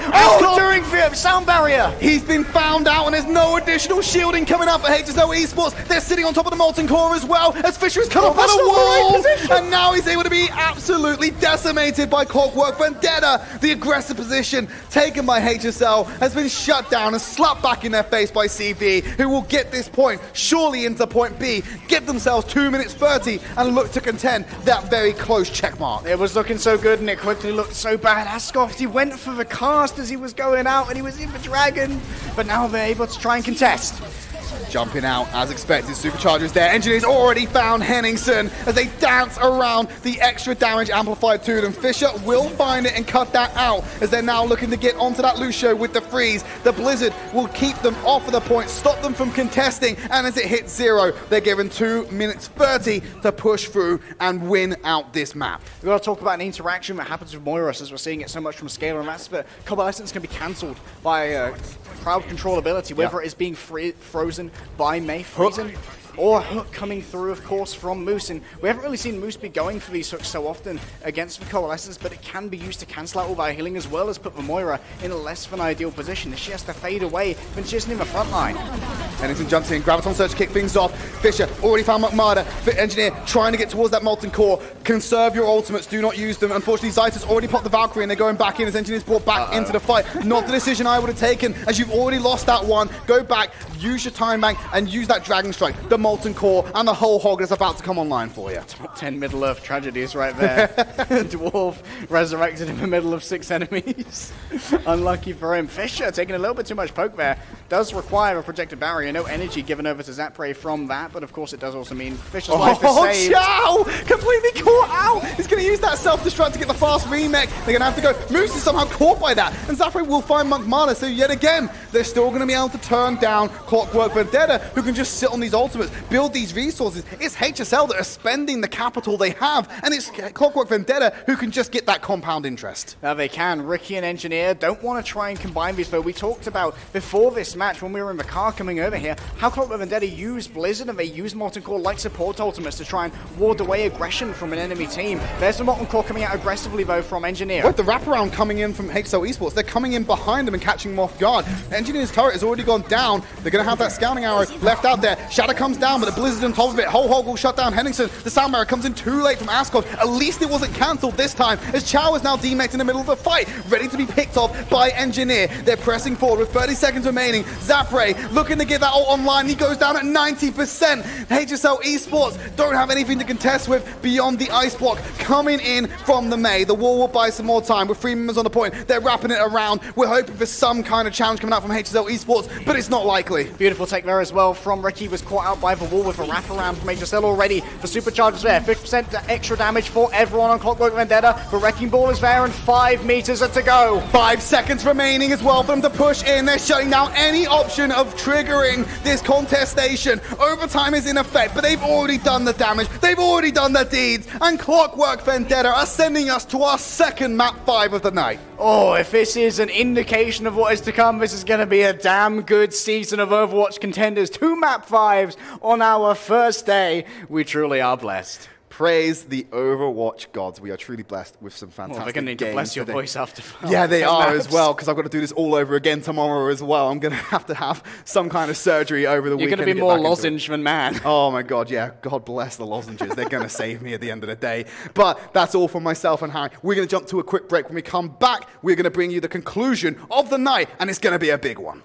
during the sound barrier! He's been found out, and there's no additional shielding coming up for HSL Esports. They're sitting on top of the Molten Core as well, as Fisher has come up on a wall, and now he's able to be absolutely decimated by Clockwork Vendetta. The aggressive position taken by HSL has been shut down and slapped back in their face by CV, who will get this point surely into point B, give themselves 2 minutes 30 and look to contend that very close check mark. It was looking so good and it quickly looked so bad. Askoff, he went for the cast as he was going out and he was in the Dragon, but now they're able to try and contest. Jumping out as expected, Supercharger is there. Engineers already found Henningsen as they dance around the extra damage amplified to them. Fisher will find it and cut that out as they're now looking to get onto that Lucio with the freeze. The Blizzard will keep them off of the point, stop them from contesting, and as it hits 0, they're given 2 minutes 30 to push through and win out this map. We've got to talk about an interaction that happens with Moira, as we're seeing it so much from Scalar, and that's that Coalescence can be cancelled by crowd control ability, whether it is being frozen by May freezing, or Hook coming through, of course, from Moose. And we haven't really seen Moose be going for these hooks so often against the Coalescence, but it can be used to cancel out all their healing as well as put the Moira in a less than ideal position. She has to fade away when she isn't in the front line. Henningsen jumps in, Graviton Surge to kick things off. Fisher already found McMurder. Engineer trying to get towards that Molten Core. Conserve your ultimates, do not use them. Unfortunately, Zytus already popped the Valkyrie and they're going back in as Engineer's brought back into the fight. Not the decision I would have taken, as you've already lost that one. Go back, use your time bank, and use that Dragon Strike, the Molten Core, and the whole hog that's about to come online for you. Top 10 Middle-earth tragedies right there. Dwarf resurrected in the middle of 6 enemies. Unlucky for him. Fisher taking a little bit too much poke there. Does require a projected barrier. No energy given over to Zapre from that, but of course it does also mean Fisher's life is saved. Chow! Completely caught out! He's going to use that self-destruct to get the fast remake. They're going to have to go. Moose is somehow caught by that, and Zapre will find Monk Mana, so yet again, they're still going to be able to turn down Clockwork Vendetta, who can just sit on these ultimates, build these resources. It's HSL that are spending the capital they have, and it's Clockwork Vendetta who can just get that compound interest. Now they can. Ricky and Engineer don't want to try and combine these, though. We talked about before this match, when we were in the car coming over here, how Clockwork Vendetta used Blizzard and they used Molten Core like support ultimates to try and ward away aggression from an enemy team. There's the Molten Core coming out aggressively, though, from Engineer. With the wraparound coming in from HSL Esports, they're coming in behind them and catching them off guard. Engineer's turret has already gone down. They're going to have that scouting arrow left out there. Shadow comes down, but the Blizzard on top of it. Whole hog will shut down Henningsen. The Sound Barrier comes in too late from Askov. At least it wasn't cancelled this time, as Chow is now demeced in the middle of the fight, ready to be picked off by Engineer. They're pressing forward with 30 seconds remaining. Zapre looking to get that ult online. He goes down at 90%. HSL Esports don't have anything to contest with beyond the ice block coming in from the May. The wall will buy some more time with 3 members on the point. They're wrapping it around. We're hoping for some kind of challenge coming out from HSL Esports, but it's not likely. Beautiful take there as well from Ricky. Was caught out by the wall with a wraparound from HSL already. The supercharges there. 50% extra damage for everyone on Clockwork Vendetta. The Wrecking Ball is there and 5 meters are to go. 5 seconds remaining as well for them to push in. They're shutting down any option of triggering this contestation. Overtime is in effect, but they've already done the damage. They've already done the deeds. And Clockwork Vendetta are sending us to our second map 5 of the night. Oh, if this is an indication of what is to come, this is going to be a damn good season of Overwatch Contenders. 2 map 5s on our first day. We truly are blessed. Praise the Overwatch gods. We are truly blessed with some fantastic games. Well, they're going to need to bless your voice after. Yeah, they are as well, because I've got to do this all over again tomorrow as well. I'm going to have some kind of surgery over the weekend. You're going to be more lozenge than man. Oh my God, yeah. God bless the lozenges. They're going to save me at the end of the day. But that's all from myself and Harry. We're going to jump to a quick break. When we come back, we're going to bring you the conclusion of the night, and it's going to be a big one.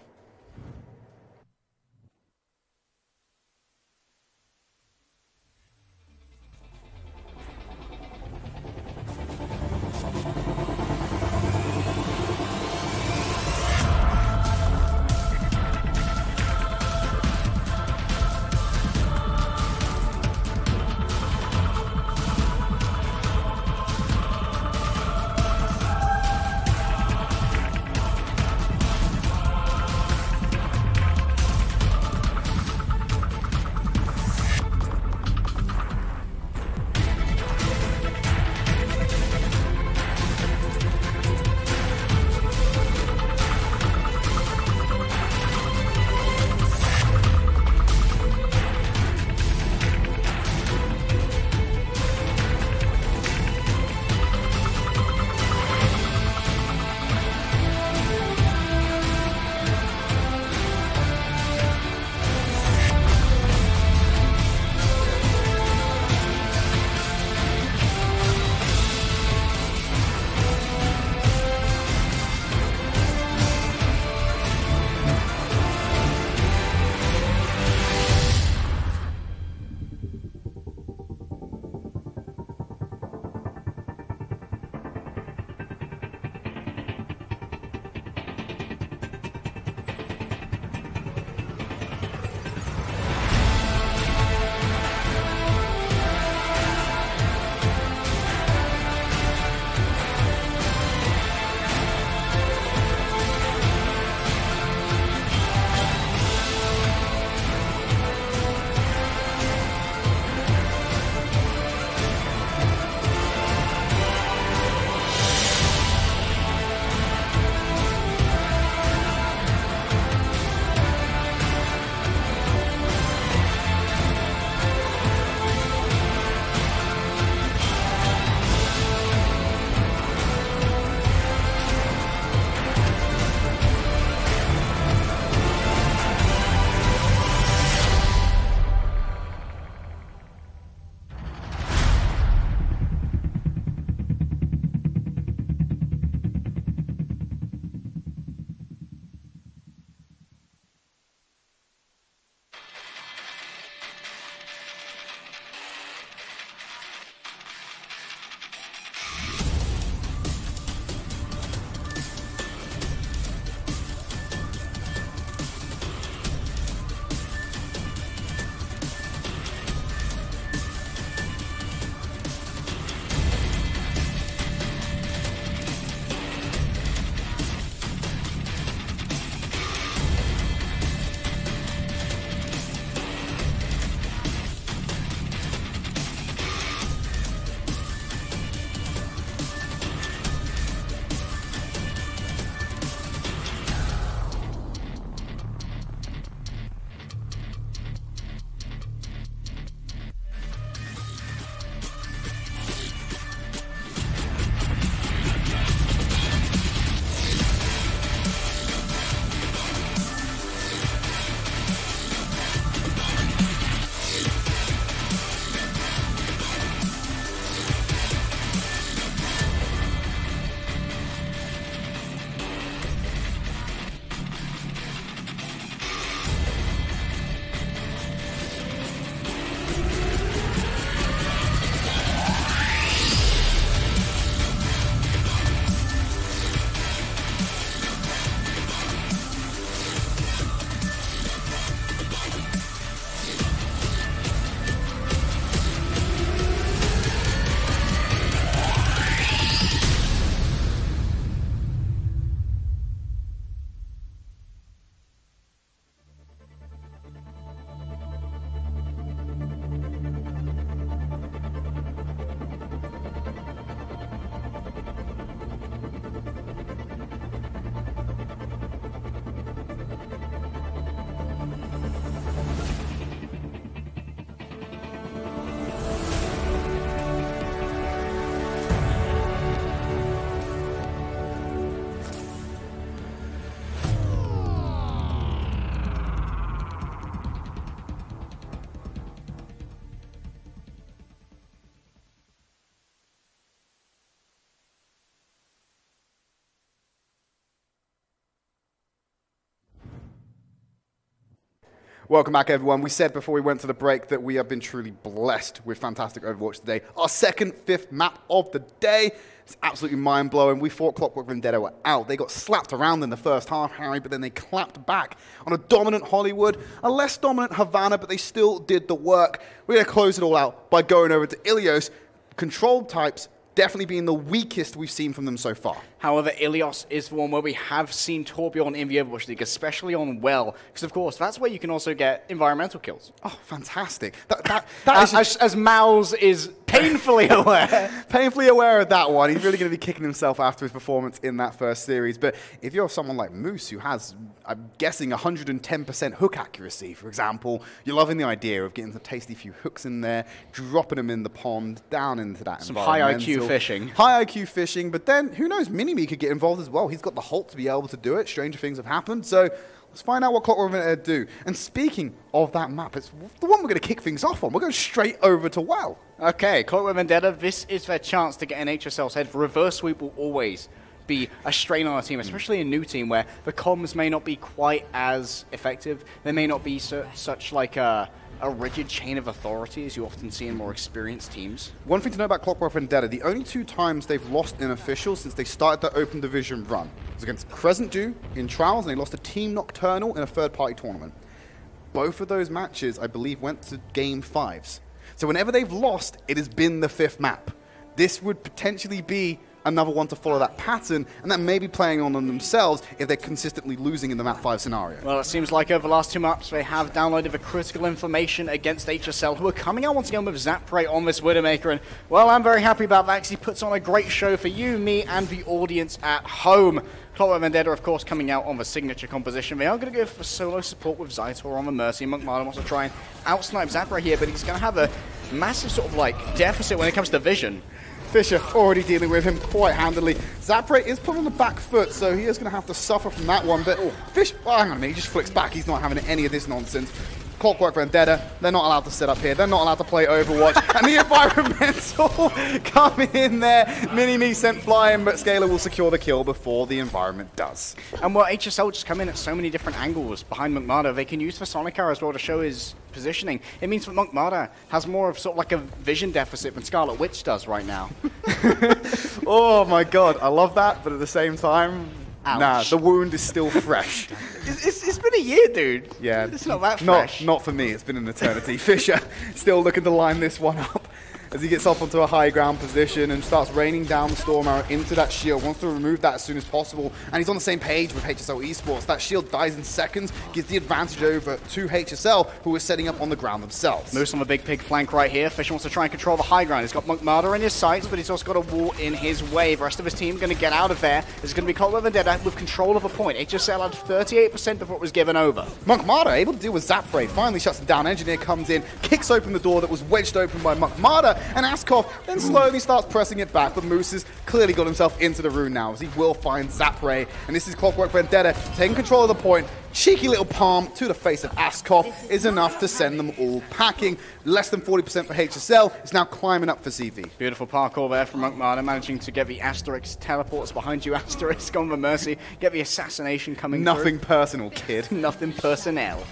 Welcome back, everyone. We said before we went to the break that we have been truly blessed with fantastic Overwatch today. Our second, fifth map of the day. It's absolutely mind-blowing. We thought Clockwork Vendetta were out. They got slapped around in the first half, Harry, but then they clapped back on a dominant Hollywood, a less dominant Havana, but they still did the work. We're going to close it all out by going over to Ilios. Controlled types definitely being the weakest we've seen from them so far. However, Ilios is the one where we have seen Torbjorn in the Overwatch League, especially on Well, because of course that's where you can also get environmental kills. Oh, fantastic. That is as Mouse is painfully aware. Painfully aware of that one. He's really going to be kicking himself after his performance in that first series. But if you're someone like Moose, who has, I'm guessing, 110% hook accuracy, for example, you're loving the idea of getting a tasty few hooks in there, dropping them in the pond, down into that Some high IQ fishing. High IQ fishing, but then, who knows, Mini-Me could get involved as well. He's got the Hulk to be able to do it. Stranger things have happened. So let's find out what Clockwork Vendetta do. And speaking of that map, it's the one we're going to kick things off on. We're going straight over to Well. Okay, Clockwork Vendetta, this is their chance to get an HSL's head. Reverse sweep will always be a strain on a team, especially a new team where the comms may not be quite as effective. There may not be such like a rigid chain of authority as you often see in more experienced teams. One thing to know about Clockwork Vendetta, the only two times they've lost in officials since they started the Open Division run was against Crescent Dew in Trials, and they lost to Team Nocturnal in a third-party tournament. Both of those matches, I believe, went to Game 5s. So whenever they've lost, it has been the fifth map. This would potentially be another one to follow that pattern, and that may be playing on them themselves if they're consistently losing in the map 5 scenario. Well, it seems like over the last two maps they have downloaded the critical information against HSL, who are coming out once again with Zapray on this Widowmaker, and well, I'm very happy about that because he puts on a great show for you, me, and the audience at home. Clockwork Vendetta, of course, coming out on the signature composition. They are going to go for solo support with Zytor on the Mercy. Monkmada wants to try and outsnipe Zapray here, but he's going to have a massive sort of like deficit when it comes to vision. Fisher already dealing with him quite handily. Zapray is put on the back foot, so he is going to have to suffer from that one. But Fish, well, hang on a minute, he just flicks back. He's not having any of this nonsense. Clockwork Vendetta, they're not allowed to set up here. They're not allowed to play Overwatch. And the environmental coming in there. Mini-Me sent flying, but Scalar will secure the kill before the environment does. And well, HSL just come in at so many different angles behind Monkmada. They can use the Sonicar as well to show his positioning. It means that Monkmada has more of sort of like a vision deficit than Scarlet Witch does right now. Oh my god, I love that, but at the same time, ouch. Nah, the wound is still fresh. It's been a year, dude. Yeah. It's not that fresh. Not for me, it's been an eternity. Fisher still looking to line this one up as he gets off onto a high ground position and starts raining down the Storm Arrow into that shield. Wants to remove that as soon as possible. And he's on the same page with HSL Esports. That shield dies in seconds, gives the advantage over to HSL, who is setting up on the ground themselves. Moose on the big pig flank right here. Fisher wants to try and control the high ground. He's got Monkmada in his sights, but he's also got a wall in his way. The rest of his team going to get out of there. There's going to be Clockwork Vendetta with control of a point. HSL had 38% of what was given over. Monkmada able to deal with Zapray. Finally shuts him down. Engineer comes in, kicks open the door that was wedged open by Monkmada, and Askov then slowly starts pressing it back, but Moose has clearly got himself into the rune now, as he will find Zapray. And this is Clockwork Vendetta taking control of the point. Cheeky little palm to the face of Askov is enough to send them all packing. Less than 40% for HSL. It's now climbing up for CV. Beautiful parkour there from Monkmada, managing to get the Asterix teleports behind you. Asterix on the Mercy. Get the assassination coming Nothing through. personal, kid. Nothing personnel.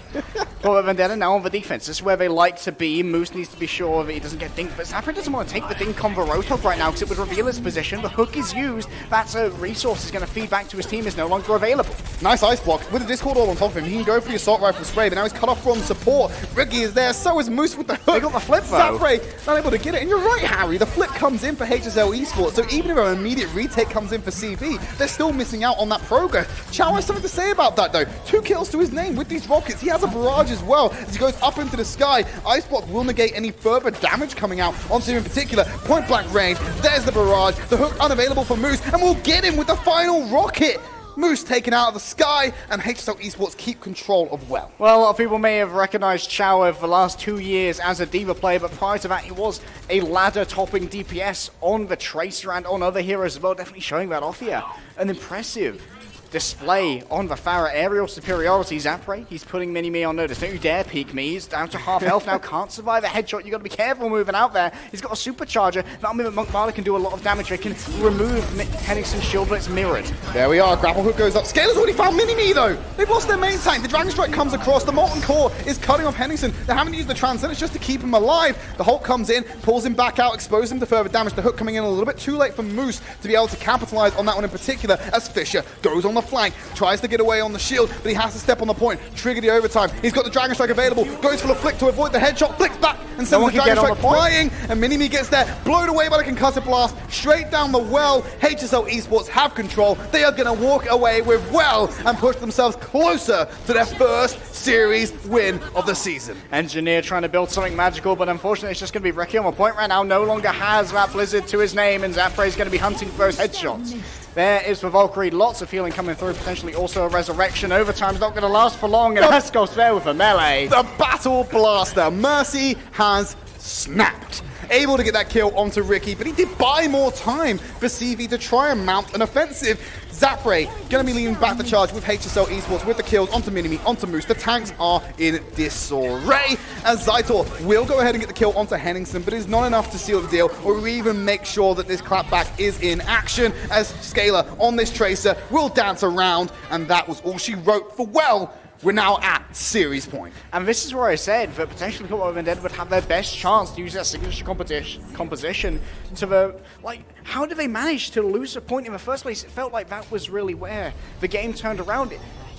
Clockwork Vendetta now on the defense. This is where they like to be. Moose needs to be sure that he doesn't get dinked, but Zapray doesn't want to take the dink on the Roadhog right now because it would reveal his position. The hook is used. That's a resource is going to feed back to his team is no longer available. Nice ice block with the Discord all on top of him. He can go for the assault rifle spray, but now he's cut off from support. Ricky is there, so is Moose with the hook. They got the flip though. Zapray not able to get it, and you're right, Harry. The flip comes in for HSL Esports, so even if an immediate retake comes in for CV, they're still missing out on that progress. Chow has something to say about that though. 2 kills to his name with these rockets. He has a barrage as well as he goes up into the sky. Ice block will negate any further damage coming out onto him in particular. Point blank range. There's the barrage. The hook unavailable for Moose, and we'll get him with the final rocket. Moose taken out of the sky, and HSL Esports keep control of Well. Well, a lot of people may have recognized Chow over the last 2 years as a D.Va player, but prior to that, he was a ladder-topping DPS on the Tracer and on other heroes as well, definitely showing that off here. An impressive display on the Pharah. Aerial superiority. Zapre, he's putting Mini-Me on notice. Don't you dare peek me. He's down to half health now. Can't survive a headshot. You've got to be careful moving out there. He's got a supercharger. That'll mean that Monkmada can do a lot of damage. They can remove Henningson's shield, but it's mirrored. There we are. Grapple hook goes up. Scalar's already found Mini-Me, though. They've lost their main tank. The Dragon Strike comes across. The Molten Core is cutting off Henningson. They haven't used the Transcendence just to keep him alive. The Hulk comes in, pulls him back out, exposes him to further damage. The hook coming in a little bit too late for Moose to be able to capitalize on that one in particular, as Fisher goes on the flank, tries to get away on the shield, but he has to step on the point, trigger the overtime. He's got the Dragon Strike available, goes for the flick to avoid the headshot, flicks back and sends the Dragon Strike flying, and Mini-Me gets there, blown away by the concussive blast, straight down the well. HSL Esports have control. They are going to walk away with well and push themselves closer to their first series win of the season. Engineer trying to build something magical, but unfortunately it's just going to be Ricky on the point right now. No longer has that Blizzard to his name, and Zapre is going to be hunting for those headshots. There is for Valkyrie, lots of healing coming through, potentially also a resurrection. Overtime's not going to last for long, and Askov's there with a melee. The Battle Blaster. Mercy has snapped. Able to get that kill onto Ricky, but he did buy more time for CV to try and mount an offensive. Zapre going to be leading back the charge with HSL Esports with the kills onto Mini-Me, onto Moose. The tanks are in disarray, as Zytor will go ahead and get the kill onto Henningson, but it's not enough to seal the deal or even make sure that this clapback is in action, as Scalar on this Tracer will dance around, and that was all she wrote for well. We're now at series point. And this is where I said that potentially Clockwork Vendetta would have their best chance to use their signature composition to the... Like, how did they manage to lose a point in the first place? It felt like that was really where the game turned around.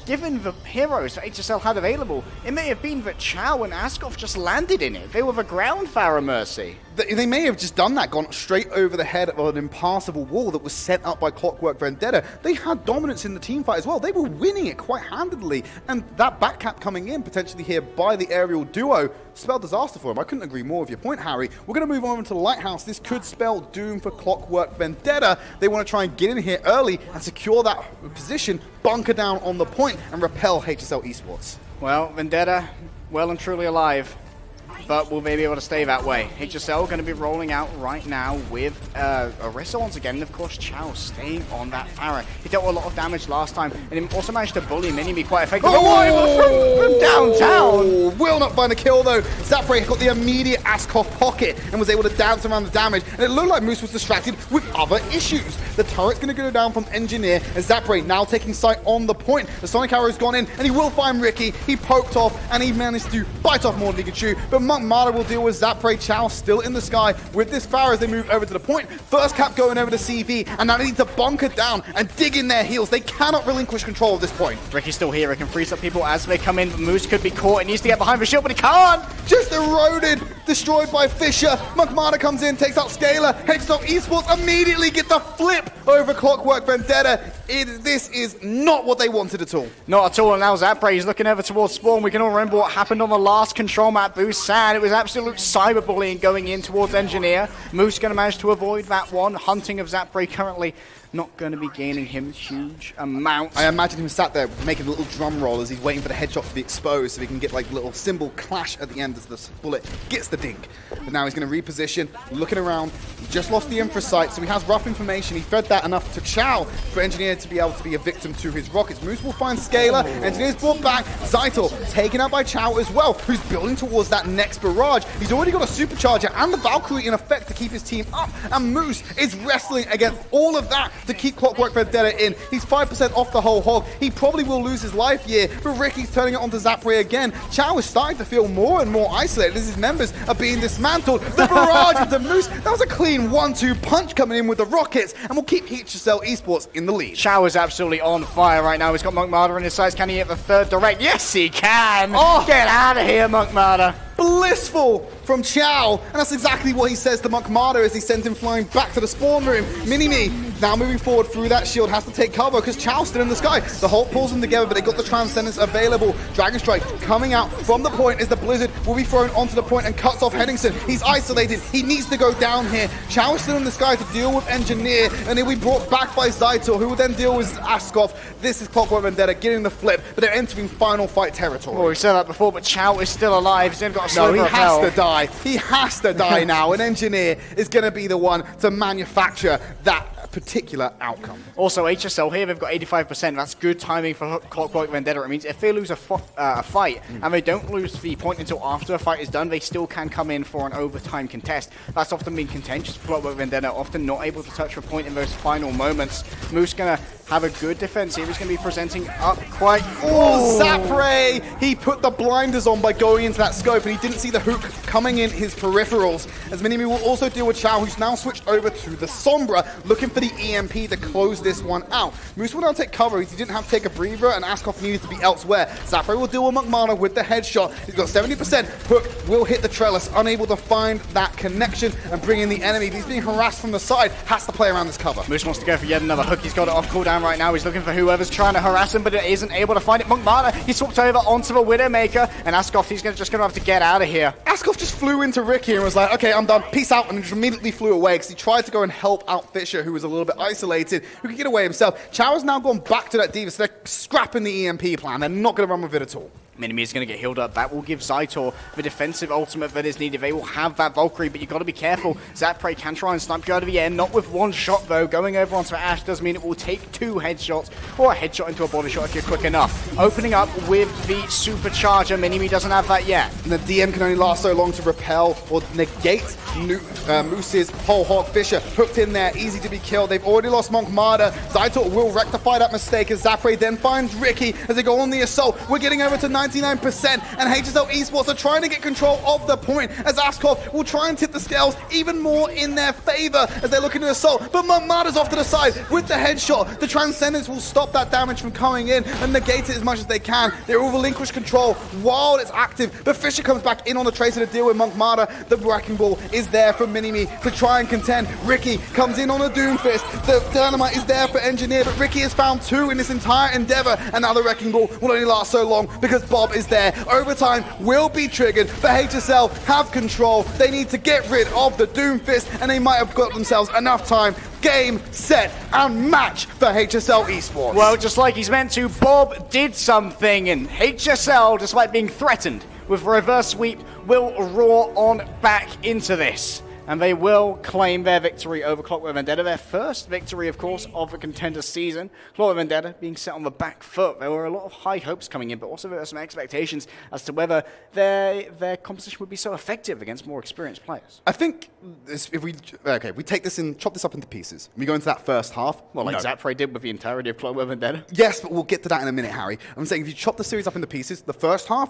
Given the heroes that HSL had available, it may have been that Chow and Askov just landed in it. They were the ground Pharah Mercy. They may have just done that, gone straight over the head of an impassable wall that was set up by Clockwork Vendetta. They had dominance in the team fight as well. They were winning it quite handedly. And that backcap coming in, potentially here by the aerial duo, spelled disaster for them. I couldn't agree more with your point, Harry. We're going to move on to the Lighthouse. This could spell doom for Clockwork Vendetta. They want to try and get in here early and secure that position, bunker down on the point, and repel HSL Esports. Well, Vendetta, well and truly alive, but will they be able to stay that way? HSL going to be rolling out right now with Orisa once again, and of course Chow staying on that Pharah. He dealt a lot of damage last time, and he also managed to bully Mini-Me quite effectively. From downtown! Will not find a kill though. Zapre got the immediate Askov pocket and was able to dance around the damage, and it looked like Moose was distracted with other issues. The turret's going to go down from Engineer, as Zapre now taking sight on the point. The Sonic Arrow's gone in, and he will find Ricky. He poked off, and he managed to bite off more than he could chew, but Monkmada will deal with Zapre. Chow still in the sky with this Pharah as they move over to the point. First cap going over to CV, and now they need to bunker down and dig in their heels. They cannot relinquish control at this point. Ricky's still here. He can freeze up people as they come in. Moose could be caught. He needs to get behind the shield, but he can't. Just eroded, destroyed by Fisher. Monkmada comes in, takes out Scalar. HSL Esports immediately get the flip over Clockwork Vendetta. This is not what they wanted at all. Not at all. And now Zapre is looking over towards Spawn. We can all remember what happened on the last control map boost. Sad. It was absolute cyberbullying going in towards Engineer. Moose going to manage to avoid that one. Hunting of Zapre currently not going to be gaining him huge amounts. I imagine him sat there making a little drum roll as he's waiting for the headshot to be exposed so he can get like a little cymbal clash at the end as the bullet gets the dink. But now he's going to reposition, looking around. He just lost the infra sight, so he has rough information. He fed that enough to Chow for Engineer to be able to be a victim to his rockets. Moose will find Scalar. Engineer's brought back. Zytor taken out by Chow as well, who's building towards that next barrage. He's already got a supercharger and the Valkyrie in effect to keep his team up. And Moose is wrestling against all of that to keep Clockwork Vendetta in. He's 5% off the whole hog. He probably will lose his life here, but Ricky's turning it onto Zapre again. Chow is starting to feel more and more isolated as his members are being dismantled. The barrage into Moose. That was a clean 1-2 punch coming in with the rockets, and will keep HSL Esports in the lead. Chow is absolutely on fire right now. He's got Monkmada in his sights. Can he hit the third direct? Yes, he can. Oh, get out of here, Monkmada. Blissful from Chow, and that's exactly what he says to Monkmada as he sends him flying back to the spawn room. Mini-Me now moving forward through that shield, has to take cover because Chow's still in the sky. The Hulk pulls them together, but they got the Transcendence available. Dragon Strike coming out from the point as the Blizzard will be thrown onto the point and cuts off Henningson. He's isolated. He needs to go down here. Chow is still in the sky to deal with Engineer, and he'll be brought back by Zytor, who will then deal with Askov. This is Clockwork Vendetta getting the flip, but they're entering final fight territory. Well, we said that before, but Chow is still alive. He's only got a No, he sliver of health. has to die. He has to die now. An Engineer is going to be the one to manufacture that that particular outcome. Also, HSL here, they've got 85%. That's good timing for Clockwork Vendetta. It means if they lose a fight, and they don't lose the point until after a fight is done, they still can come in for an overtime contest. That's often been contentious for Clockwork Vendetta, often not able to touch a point in those final moments. Moose gonna have a good defense here. He's going to be presenting up quite... Oh, Zapray! He put the blinders on by going into that scope, and he didn't see the hook coming in his peripherals. As Minimi will also deal with Chow, who's now switched over to the Sombra, looking for the EMP to close this one out. Moose will now take cover. He didn't have to take a breather, and Askov needed to be elsewhere. Zapray will deal with McMahon with the headshot. He's got 70%. Hook will hit the trellis, unable to find that connection and bring in the enemy. He's being harassed from the side, has to play around this cover. Moose wants to go for yet another hook. He's got it off cooldown right now. He's looking for whoever's trying to harass him, but it isn't able to find it. Monkmana, he swapped over onto the Widowmaker, and Askov, he's just going to have to get out of here. Askov just flew into Ricky and was like, okay, I'm done, peace out, and just immediately flew away because he tried to go and help out Fisher, who was a little bit isolated, who could get away himself. Chow has now gone back to that Diva, so they're scrapping the EMP plan. They're not going to run with it at all. Minimi is going to get healed up. That will give Zytor the defensive ultimate that is needed. They will have that Valkyrie, but you've got to be careful. Zapray can try and snipe you out of the air. Not with one shot, though. Going over onto Ash does mean it will take 2 headshots, or a headshot into a body shot if you're quick enough. Opening up with the Supercharger. Minimi doesn't have that yet. And the DM can only last so long to repel or negate Moose's whole hog. Fisher hooked in there, easy to be killed. They've already lost Monk Marder. Zytor will rectify that mistake as Zapray then finds Ricky as they go on the assault. We're getting over to 99%, and HSL Esports are trying to get control of the point as Askov will try and tip the scales even more in their favor as they're looking to assault. But Monk Marder's off to the side with the headshot. The Transcendence will stop that damage from coming in and negate it as much as they can. They will relinquish control while it's active, but Fisher comes back in on the Tracer to deal with Monk Marder. The Wrecking Ball is there for Minimi to try and contend. Ricky comes in on a Doomfist. The Dynamite is there for Engineer, but Ricky has found 2 in this entire endeavor, and now the Wrecking Ball will only last so long because Bob is there. Overtime will be triggered, but HSL have control. They need to get rid of the Doomfist, and they might have got themselves enough time. Game, set, and match for HSL Esports. Well, just like he's meant to, Bob did something, and HSL, despite being threatened with reverse sweep, will roar on back into this. And they will claim their victory over Clockwork Vendetta, their first victory, of course, of the Contenders season. Clockwork Vendetta being set on the back foot. There were a lot of high hopes coming in, but also there were some expectations as to whether their composition would be so effective against more experienced players. I think if we take this in, chop this up into pieces. We go into that first half. Well, like Zapray did with the entirety of Clockwork Vendetta. Yes, but we'll get to that in a minute, Harry. I'm saying if you chop the series up into pieces, the first half,